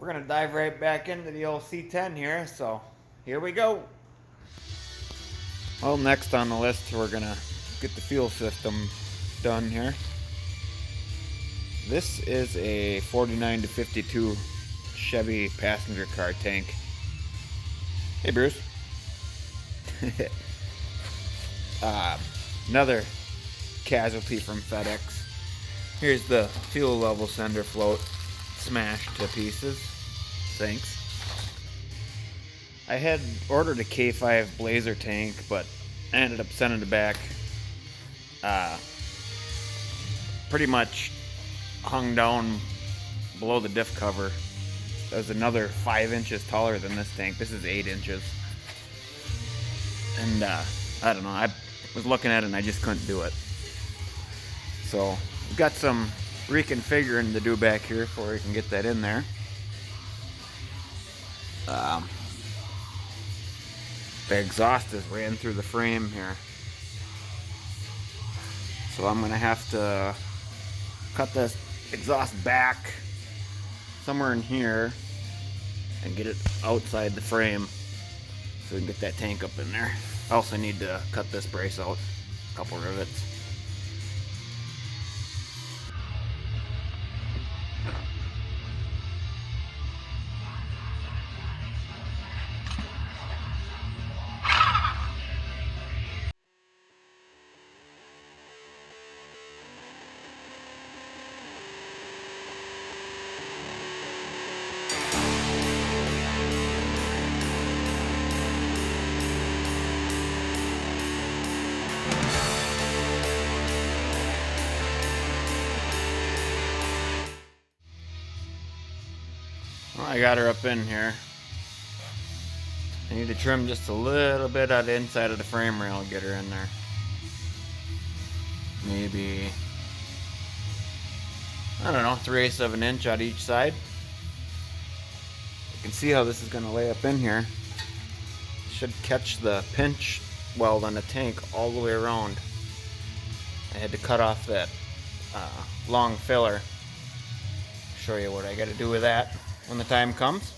we're gonna dive right back into the old C10 here, so here we go. Well, next on the list, we're gonna get the fuel system done here. This is a 49 to 52 Chevy passenger car tank. Hey, Bruce. Another casualty from FedEx. Here's the fuel level sender float smashed to pieces. Thanks. I had ordered a K5 Blazer tank, but I ended up sending it back. Pretty much hung down below the diff cover. That was another 5 inches taller than this tank. This is 8 inches. And I don't know, I was looking at it and I just couldn't do it. So we've got some reconfiguring to do back here before we can get that in there. The exhaust is ran through the frame here. So I'm gonna have to cut this exhaust back somewhere in here and get it outside the frame so we can get that tank up in there. I also need to cut this brace out, a couple rivets. Well, I got her up in here. I need to trim just a little bit on the inside of the frame rail and get her in there. Maybe, I don't know, 3/8 of an inch on each side. You can see how this is going to lay up in here. Should catch the pinch weld on the tank all the way around. I had to cut off that long filler. Show you what I got to do with that when the time comes.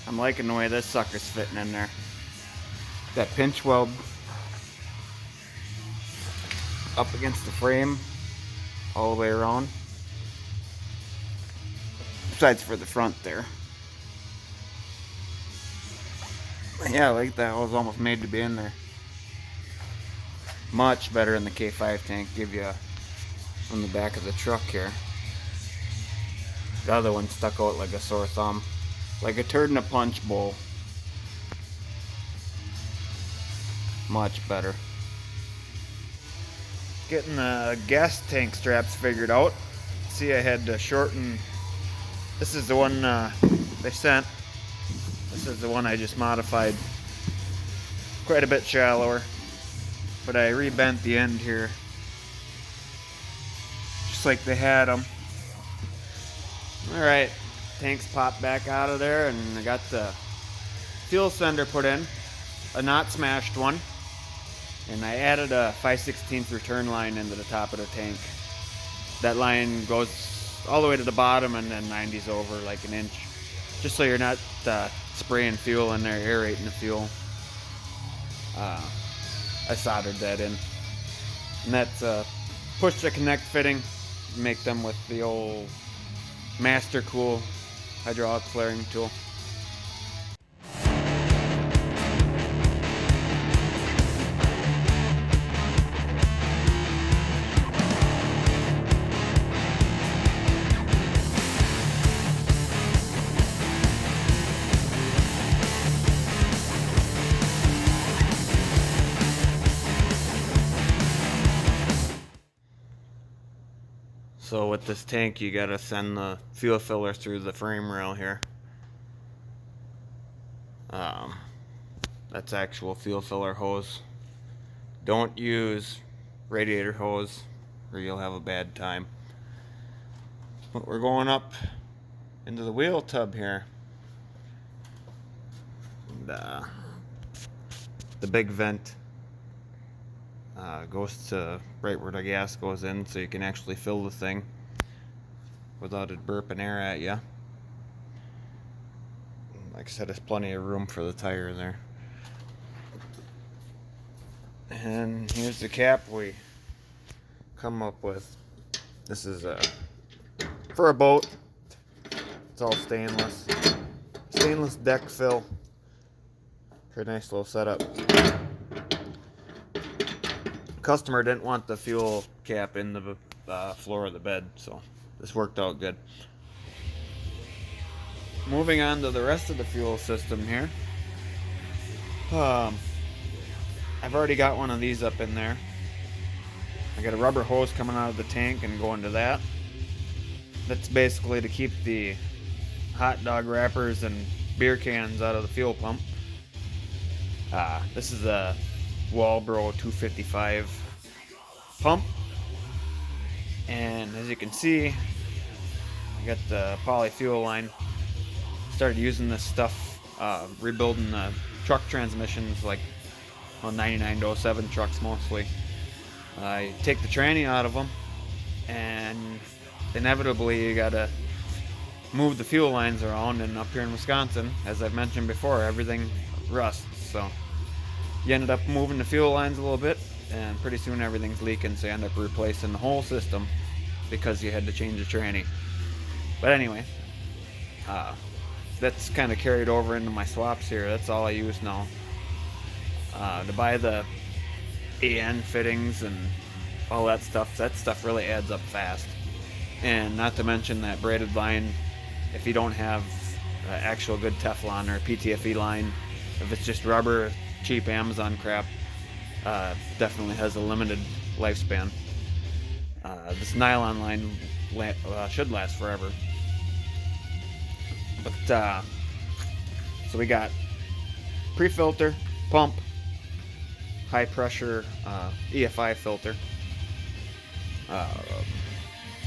I'm liking the way this sucker's fitting in there. That pinch weld up against the frame all the way around. Besides for the front there. Yeah, I like that. It was almost made to be in there. Much better in the K5 tank. Give you on the back of the truck here. The other one stuck out like a sore thumb. Like a turd in a punch bowl. Much better. Getting the gas tank straps figured out. See, I had to shorten. This is the one they sent. This is the one I just modified. Quite a bit shallower. But I rebent the end here. Just like they had them. Alright. Tanks popped back out of there, and I got the fuel sender put in, a not smashed one, and I added a 5/16 return line into the top of the tank. That line goes all the way to the bottom and then 90s over like an inch, just so you're not spraying fuel in there, aerating the fuel. I soldered that in, and that's push to connect fitting. Make them with the old Master Cool hydraulic flaring tool. So with this tank, you gotta send the fuel filler through the frame rail here. Um, that's actual fuel filler hose. Don't use radiator hose or you'll have a bad time. But we're going up into the wheel tub here. And, the big vent goes to right where the gas goes in, so you can actually fill the thing without it burping air at you. Like I said, there's plenty of room for the tire there. And here's the cap we come up with. This is for a boat. It's all stainless deck fill. Pretty nice little setup. Customer didn't want the fuel cap in the floor of the bed, so this worked out good. Moving on to the rest of the fuel system here. I've already got one of these up in there. I got a rubber hose coming out of the tank and going to that. That's basically to keep the hot dog wrappers and beer cans out of the fuel pump. This is a Walbro 255 pump, and as you can see, I got the poly fuel line. Started using this stuff, rebuilding the truck transmissions, like 99 to 07 trucks mostly. I take the tranny out of them, and inevitably you gotta move the fuel lines around, and up here in Wisconsin, as I've mentioned before, everything rusts, so you ended up moving the fuel lines a little bit, and pretty soon everything's leaking, so you end up replacing the whole system because you had to change the tranny. But anyway, that's kind of carried over into my swaps here. That's all I use now. To buy the AN fittings and all that stuff really adds up fast. And not to mention that braided line, if you don't have actual good Teflon or PTFE line, if it's just rubber, cheap Amazon crap, definitely has a limited lifespan. This nylon line should last forever. But so we got pre-filter, pump, high pressure EFI filter. I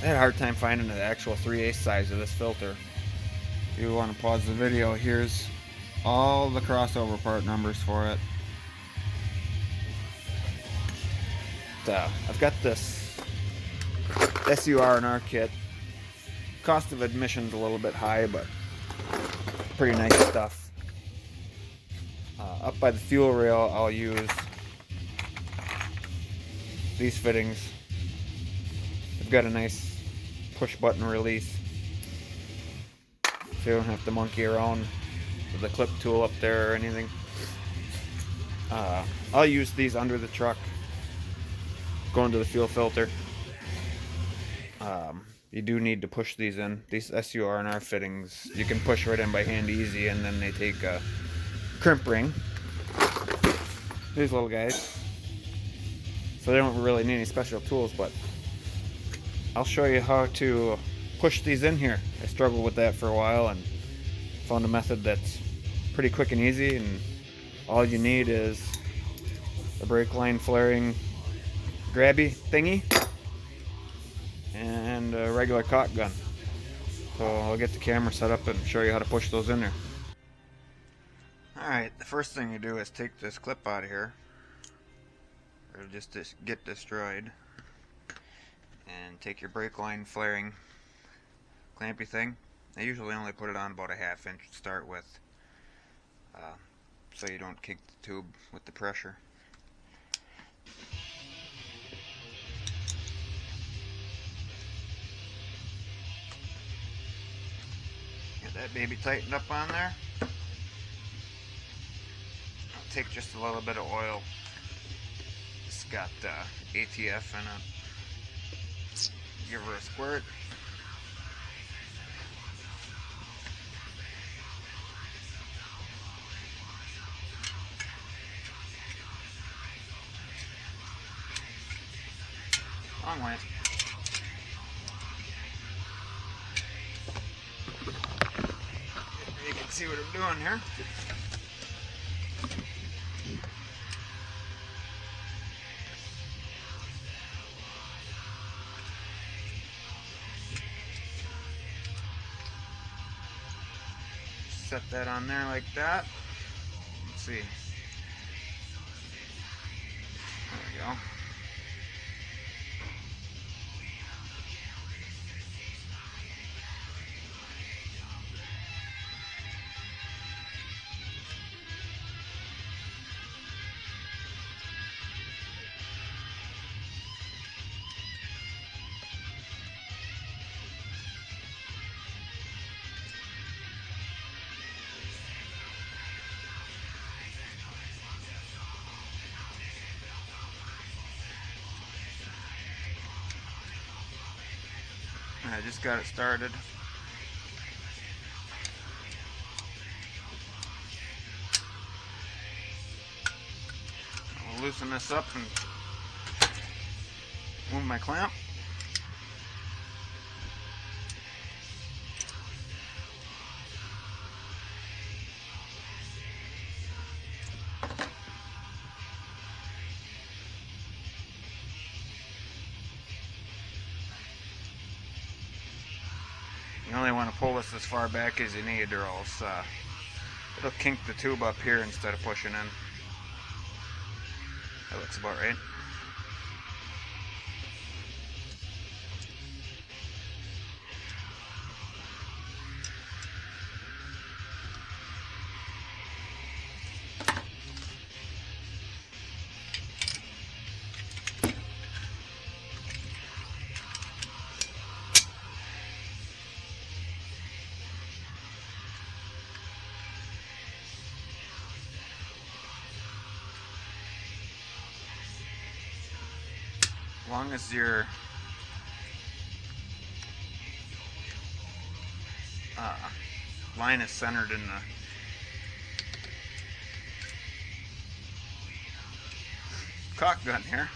had a hard time finding the actual 3/8 size of this filter. If you want to pause the video, here's all the crossover part numbers for it. I've got this SUR&R kit. Cost of admission's a little bit high, but pretty nice stuff. Up by the fuel rail, I'll use these fittings. They've got a nice push button release, so you don't have to monkey around with the clip tool up there or anything. I'll use these under the truck, going to the fuel filter. You do need to push these in. These SUR&R fittings, you can push right in by hand easy, and then they take a crimp ring. These little guys. So they don't really need any special tools, but I'll show you how to push these in here. I struggled with that for a while and found a method that's pretty quick and easy, and all you need is a brake line flaring grabby thingy and a regular caulk gun. So I'll get the camera set up and show you how to push those in there. Alright, the first thing you do is take this clip out of here. It'll just get destroyed. And take your brake line flaring clampy thing. I usually only put it on about a 1/2 inch to start with, so you don't kick the tube with the pressure. Get that baby tightened up on there. I'll take just a little bit of oil. It's got ATF in it. Give her a squirt. Long way. You can see what I'm doing here. Set that on there like that. Let's see. There we go. I just got it started. I'll loosen this up and move my clamp. You only want to pull this as far back as you need, or else it'll kink the tube up here instead of pushing in. That looks about right. As long as your line is centered in the caulk gun here,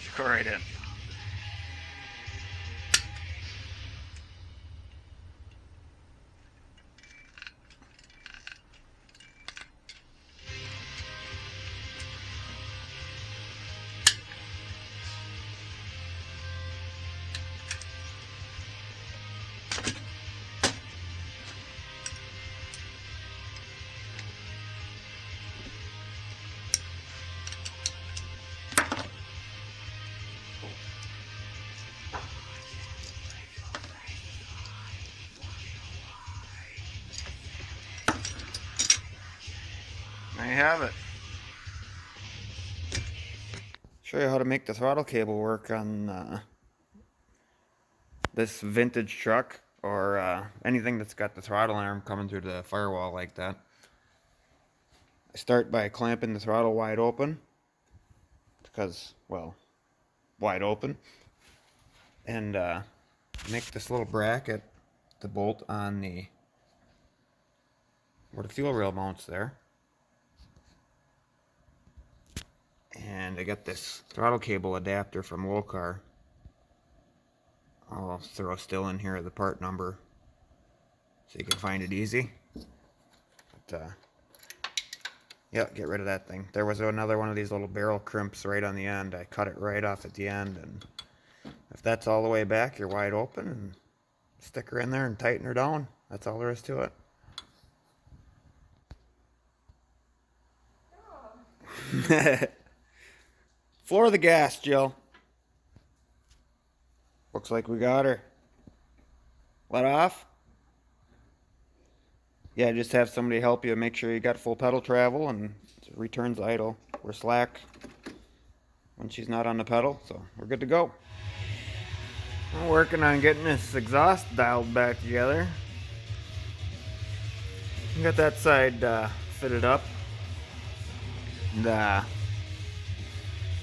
should go right in. There you have it. Show you how to make the throttle cable work on this vintage truck, or anything that's got the throttle arm coming through the firewall like that. I start by clamping the throttle wide open, because, well, wide open, and make this little bracket to bolt on the where the fuel rail mounts there. And I got this throttle cable adapter from Wolcar. I'll throw still in here the part number so you can find it easy. But, yeah, get rid of that thing. There was another one of these little barrel crimps right on the end. I cut it right off at the end, and if that's all the way back, you're wide open, and stick her in there and tighten her down. That's all there is to it. Floor the gas, Jill. Looks like we got her. Let off. Yeah, just have somebody help you make sure you got full pedal travel, and it returns idle. We're slack when she's not on the pedal, so we're good to go. I'm working on getting this exhaust dialed back together. Got that side fitted up. And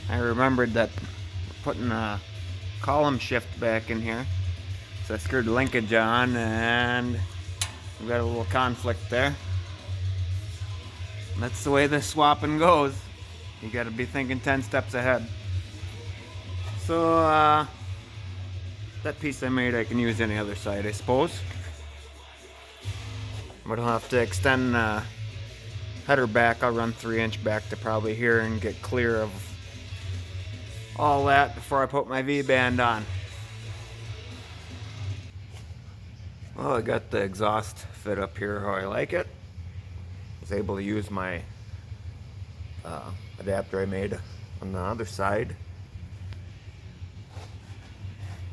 I remembered that putting a column shift back in here. So I screwed the linkage on, and we got a little conflict there. And that's the way this swapping goes. You gotta be thinking 10 steps ahead. So that piece I made, I can use any other side, I suppose. But I'll have to extend header back. I'll run 3" back to probably here and get clear of all that before I put my V-band on. Well, I got the exhaust fit up here how I like it. I was able to use my adapter I made on the other side.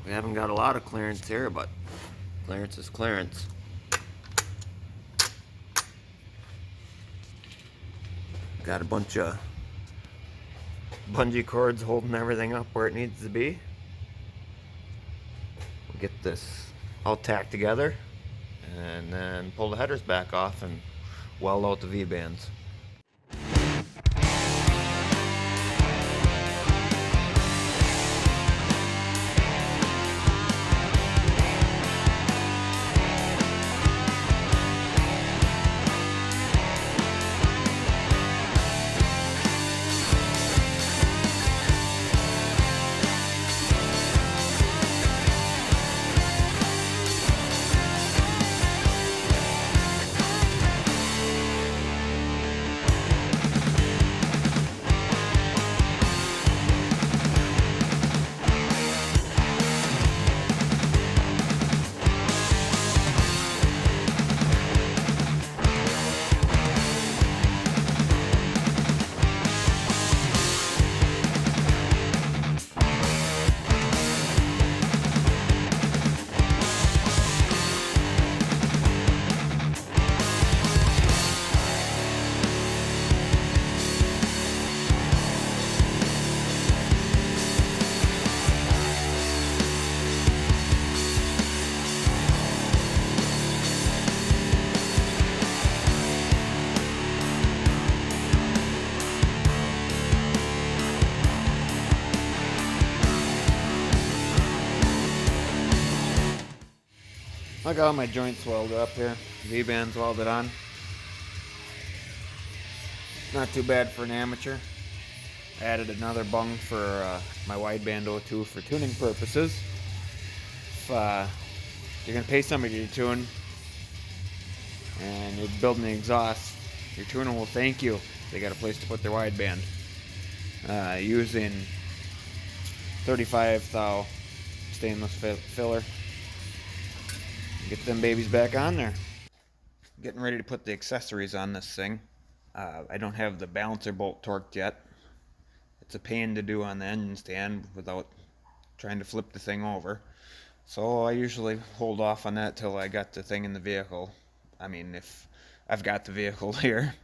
We haven't got a lot of clearance here, but clearance is clearance. Got a bunch of bungee cords holding everything up where it needs to be. We'll get this all tacked together and then pull the headers back off and weld out the V-bands. I got all my joints welded up here, V-bands welded on. Not too bad for an amateur. I added another bung for my wideband O2 for tuning purposes. If you're going to pay somebody to tune and you're building the exhaust, your tuner will thank you. They got a place to put their wideband. Using 35 thou stainless filler. Get them babies back on there. Getting ready to put the accessories on this thing. I don't have the balancer bolt torqued yet. It's a pain to do on the engine stand without trying to flip the thing over. So I usually hold off on that till I got the thing in the vehicle. I mean, if I've got the vehicle here.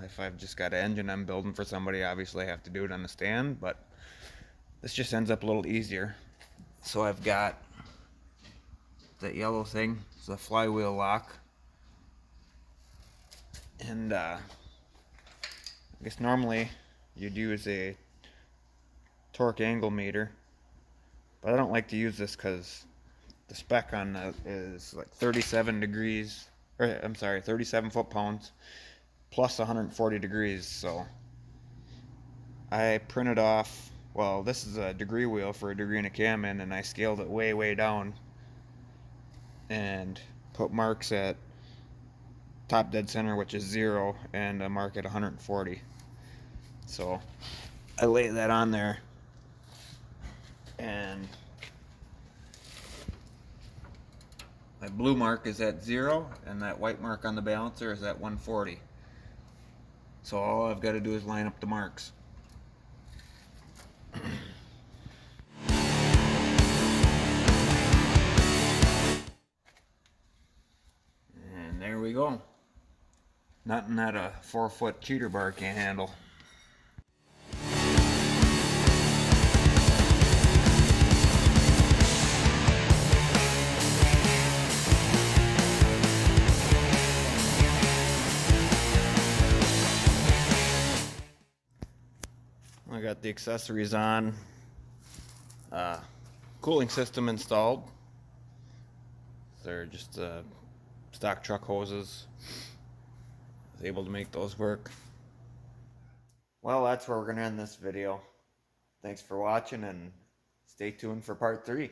If I've just got an engine I'm building for somebody, obviously I have to do it on the stand, but this just ends up a little easier. So I've got that yellow thing, it's a flywheel lock, and I guess normally you'd use a torque angle meter, but I don't like to use this because the spec on that is like 37 degrees, or I'm sorry, 37 foot-pounds plus 140 degrees. So I printed off, well, this is a degree wheel for a degree and a cam in, and I scaled it way down and put marks at top dead center, which is 0, and a mark at 140. So I lay that on there, and my blue mark is at 0 and that white mark on the balancer is at 140. So all I've got to do is line up the marks. And there we go. Nothing that a 4-foot cheater bar can't handle. I got the accessories on, cooling system installed. They're just stock truck hoses. I was able to make those work. Well, that's where we're going to end this video. Thanks for watching, and stay tuned for part 3.